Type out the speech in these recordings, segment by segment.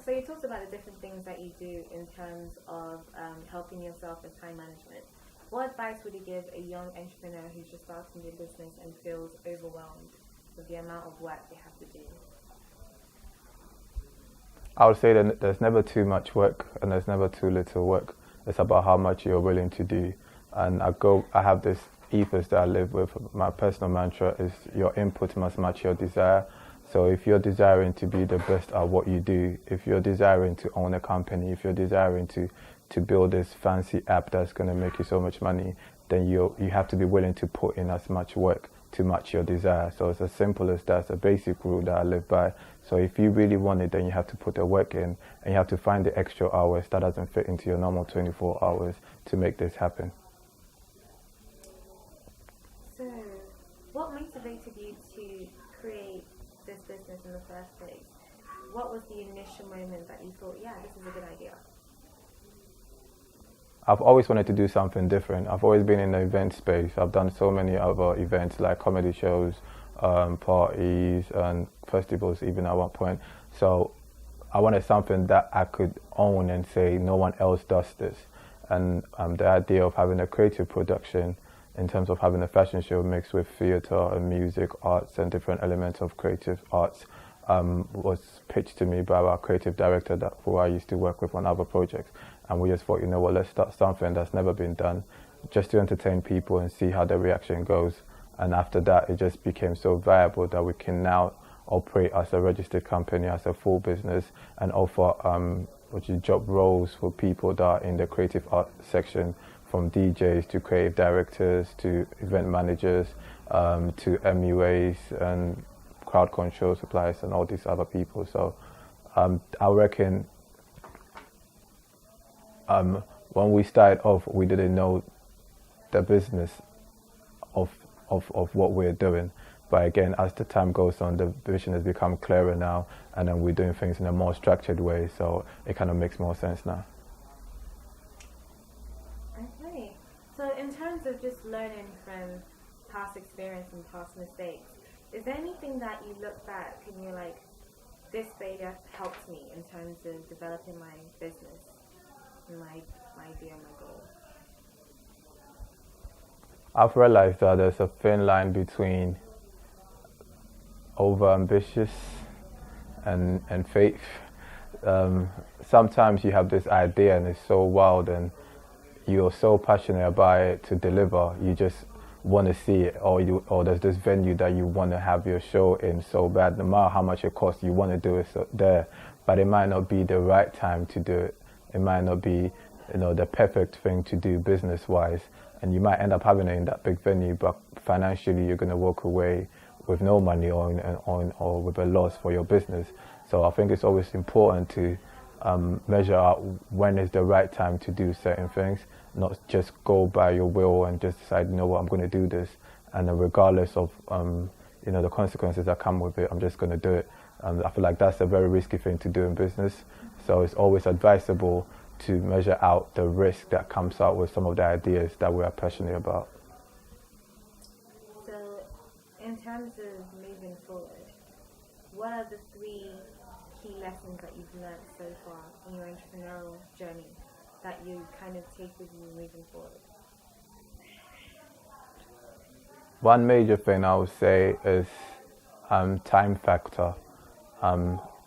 So you talked about the different things that you do in terms of helping yourself with time management. What advice would you give a young entrepreneur who's just starting their business and feels overwhelmed with the amount of work they have to do? I would say that there's never too much work and there's never too little work. It's about how much you're willing to do. And I have this ethos that I live with. My personal mantra is your input must match your desire. So if you're desiring to be the best at what you do, if you're desiring to own a company, if you're desiring to build this fancy app that's going to make you so much money, then you have to be willing to put in as much work to match your desire. So it's as simple as that. It's a basic rule that I live by. So if you really want it, then you have to put the work in and you have to find the extra hours that doesn't fit into your normal 24 hours to make this happen. So what motivated you to create this business in the first place? What was the initial moment that you thought, yeah, this is a good idea? I've always wanted to do something different. I've always been in the event space. I've done so many other events like comedy shows, parties and festivals even at one point. So I wanted something that I could own and say no one else does this. And the idea of having a creative production in terms of having a fashion show mixed with theatre and music, arts and different elements of creative arts was pitched to me by our creative director who I used to work with on other projects. And we just thought, you know what, let's start something that's never been done just to entertain people and see how the reaction goes. And after that, it just became so viable that we can now operate as a registered company, as a full business, and offer job roles for people that are in the creative art section, from DJs to creative directors to event managers to MUAs and crowd control suppliers and all these other people. So I reckon when we started off, we didn't know the business of what we're doing. But again, as the time goes on, the vision has become clearer now, and then we're doing things in a more structured way, so it kind of makes more sense now. Okay. So in terms of just learning from past experience and past mistakes, is there anything that you look back and you're like, this failure helped me in terms of developing my business, my idea, my goal? I've realized that there's a thin line between over-ambitious and faith. Sometimes you have this idea and it's so wild and you're so passionate about it to deliver, you just want to see it, or there's this venue that you want to have your show in so bad, no matter how much it costs, you want to do it there, but it might not be the right time to do it. It might not be, the perfect thing to do business-wise, and you might end up having it in that big venue, but financially you're going to walk away with no money or with a loss for your business. So I think it's always important to measure out when is the right time to do certain things, not just go by your will and just decide, you know what, I'm going to do this, and then regardless of the consequences that come with it, I'm just going to do it. I feel like that's a very risky thing to do in business. So it's always advisable to measure out the risk that comes out with some of the ideas that we are passionate about. So in terms of moving forward, what are the 3 key lessons that you've learned so far in your entrepreneurial journey that you kind of take with you moving forward? One major thing I would say is time factor.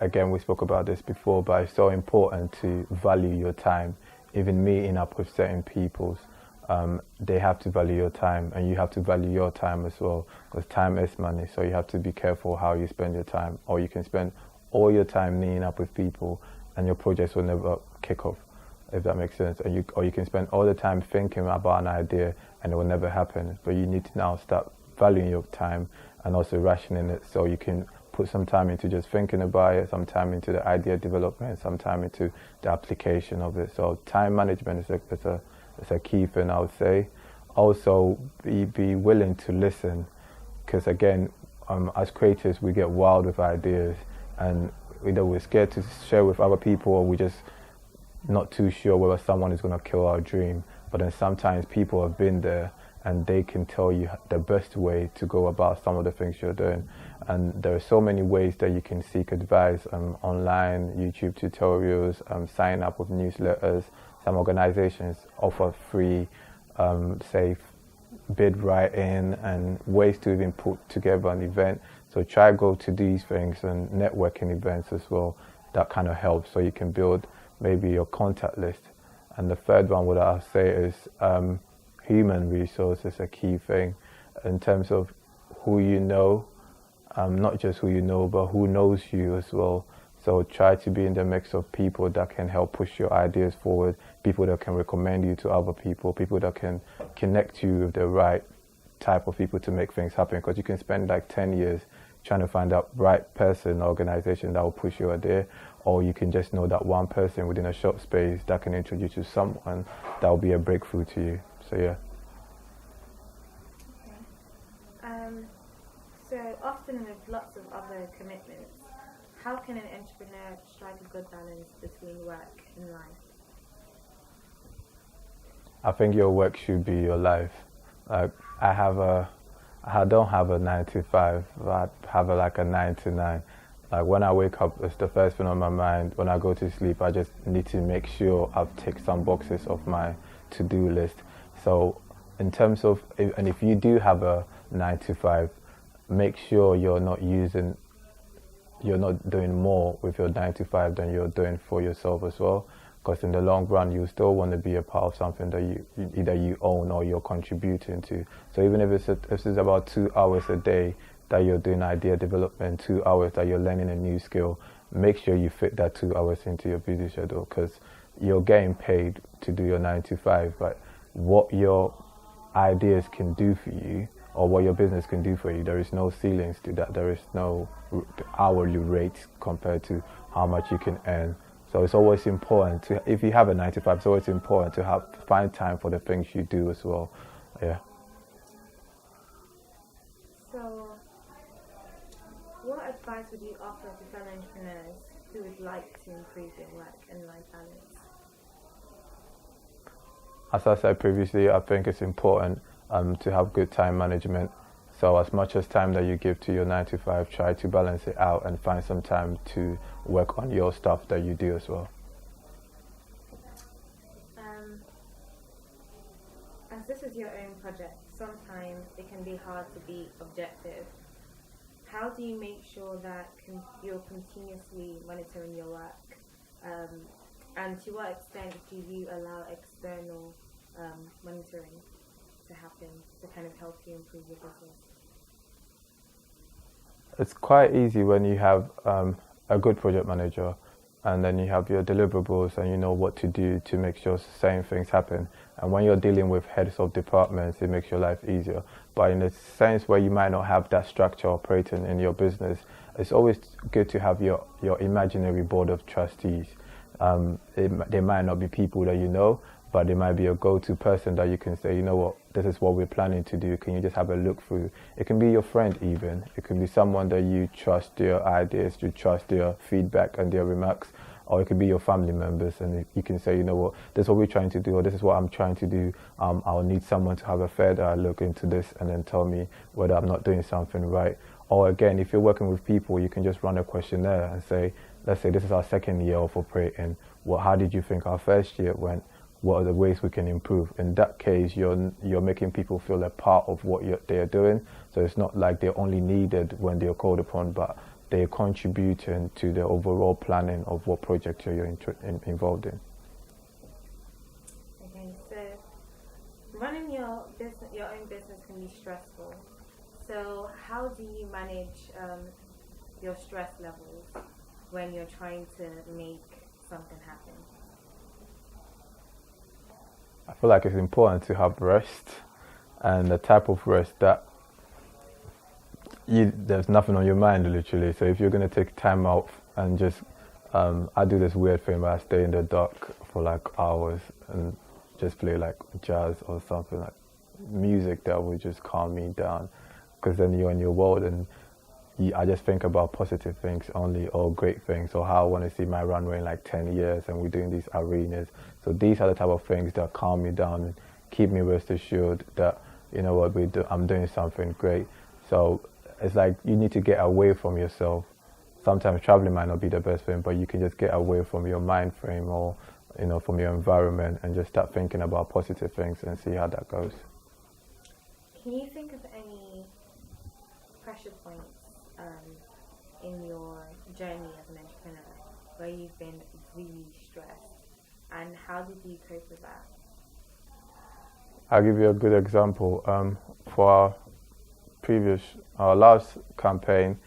Again, we spoke about this before, but it's so important to value your time. Even meeting up with certain peoples, they have to value your time, and you have to value your time as well, because time is money. So you have to be careful how you spend your time, or you can spend all your time meeting up with people and your projects will never kick off, if that makes sense. Or you can spend all the time thinking about an idea and it will never happen. But you need to now start valuing your time and also rationing it, so you can put some time into just thinking about it, some time into the idea development, some time into the application of it. So time management is a key thing, I would say. Also, be willing to listen, because again, as creators, we get wild with ideas, and either we're scared to share with other people, or we're just not too sure whether someone is going to kill our dream. But then sometimes people have been there and they can tell you the best way to go about some of the things you're doing. And there are so many ways that you can seek advice online, YouTube tutorials, sign up with newsletters. Some organizations offer free, safe bid writing and ways to even put together an event. So try go to these things and networking events as well. That kind of helps, so you can build maybe your contact list. And the third one, what I'll say is human resources, a key thing in terms of who you know, not just who you know, but who knows you as well. So try to be in the mix of people that can help push your ideas forward, people that can recommend you to other people that can connect you with the right type of people to make things happen. Because you can spend like 10 years trying to find that right person, organization that will push your idea, or you can just know that one person within a short space that can introduce you to someone that will be a breakthrough to you. So yeah. Okay. So often with lots of other commitments, how can an entrepreneur strike a good balance between work and life? I think your work should be your life. Like I don't have a 9 to 5. I have like a 9 to 9. Like when I wake up, it's the first thing on my mind. When I go to sleep, I just need to make sure I've ticked some boxes off my to-do list. So in terms of, and if you do have a 9 to 5, make sure you're not doing more with your 9 to 5 than you're doing for yourself as well. Because in the long run, you still want to be a part of something that you either you own or you're contributing to. So even if it's about 2 hours a day that you're doing idea development, 2 hours that you're learning a new skill, make sure you fit that 2 hours into your busy schedule, because you're getting paid to do your 9 to 5. But what your ideas can do for you, or what your business can do for you, there is no ceilings to that. There is no hourly rate compared to how much you can earn. So it's always important to, if you have a 9 to 5, it's always important to find time for the things you do as well. Yeah. So, what advice would you offer to fellow entrepreneurs who would like to improve their work and life balance? As I said previously, I think it's important to have good time management. So as much as time that you give to your 9 to 5, try to balance it out and find some time to work on your stuff that you do as well. As this is your own project, sometimes it can be hard to be objective. How do you make sure that you're continuously monitoring your work? And to what extent do you allow external monitoring to happen to kind of help you improve your business? It's quite easy when you have a good project manager, and then you have your deliverables and you know what to do to make sure same things happen. And when you're dealing with heads of departments, it makes your life easier. But in a sense where you might not have that structure operating in your business, it's always good to have your imaginary board of trustees. They might not be people that you know, but they might be a go-to person that you can say, you know what, this is what we're planning to do. Can you just have a look through? It can be your friend even. It can be someone that you trust their ideas, you trust their feedback and their remarks, or it could be your family members, and you can say, you know what, this is what we're trying to do, or this is what I'm trying to do. I'll need someone to have a further look into this and then tell me whether I'm not doing something right. Or again, if you're working with people, you can just run a questionnaire and say, let's say this is our second year of operating. How did you think our first year went? What are the ways we can improve? In that case, you're making people feel a part of what they're doing. So it's not like they're only needed when they're called upon, but they're contributing to the overall planning of what project you're involved in. Okay, so running your own business can be stressful. So how do you manage your stress levels when you're trying to make something happen? I feel like it's important to have rest, and the type of rest that there's nothing on your mind literally. So if you're going to take time out and just, I do this weird thing where I stay in the dark for like hours and just play like jazz or something, like music that will just calm me down, because then you're in your world and I just think about positive things only, or great things, or how I want to see my runway in like 10 years, and we're doing these arenas. So these are the type of things that calm me down and keep me rest assured that, you know what, I'm doing something great. So it's like you need to get away from yourself. Sometimes traveling might not be the best thing, but you can just get away from your mind frame or, from your environment and just start thinking about positive things and see how that goes. Can you think of any pressure points in your journey as an entrepreneur where you've been really stressed, and how did you cope with that? I'll give you a good example. For our last campaign,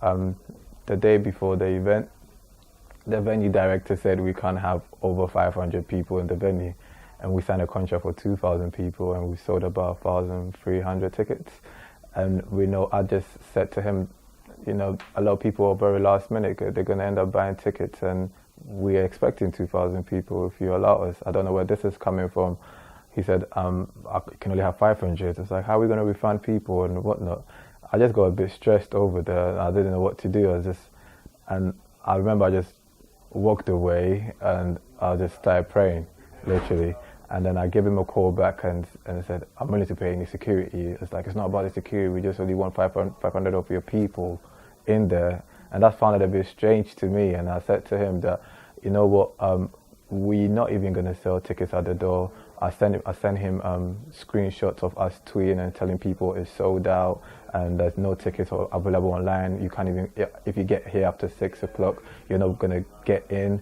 the day before the event, the venue director said we can't have over 500 people in the venue, and we signed a contract for 2,000 people, and we sold about 1,300 tickets. And I just said to him, a lot of people are very last minute. They're going to end up buying tickets, and we're expecting 2,000 people if you allow us. I don't know where this is coming from. He said, I can only have 500. It's like, how are we going to refund people and whatnot? I just got a bit stressed over there. I didn't know what to do. And I remember I just walked away and I just started praying, literally. And then I gave him a call back and I said, I'm willing to pay any security. It's like, it's not about the security. We just only want 500 of your people in there. And that sounded a bit strange to me. And I said to him that, you know what, we're not even going to sell tickets at the door. I sent him screenshots of us tweeting and telling people it's sold out and there's no tickets available online. You can't even, if you get here after 6 o'clock, you're not going to get in.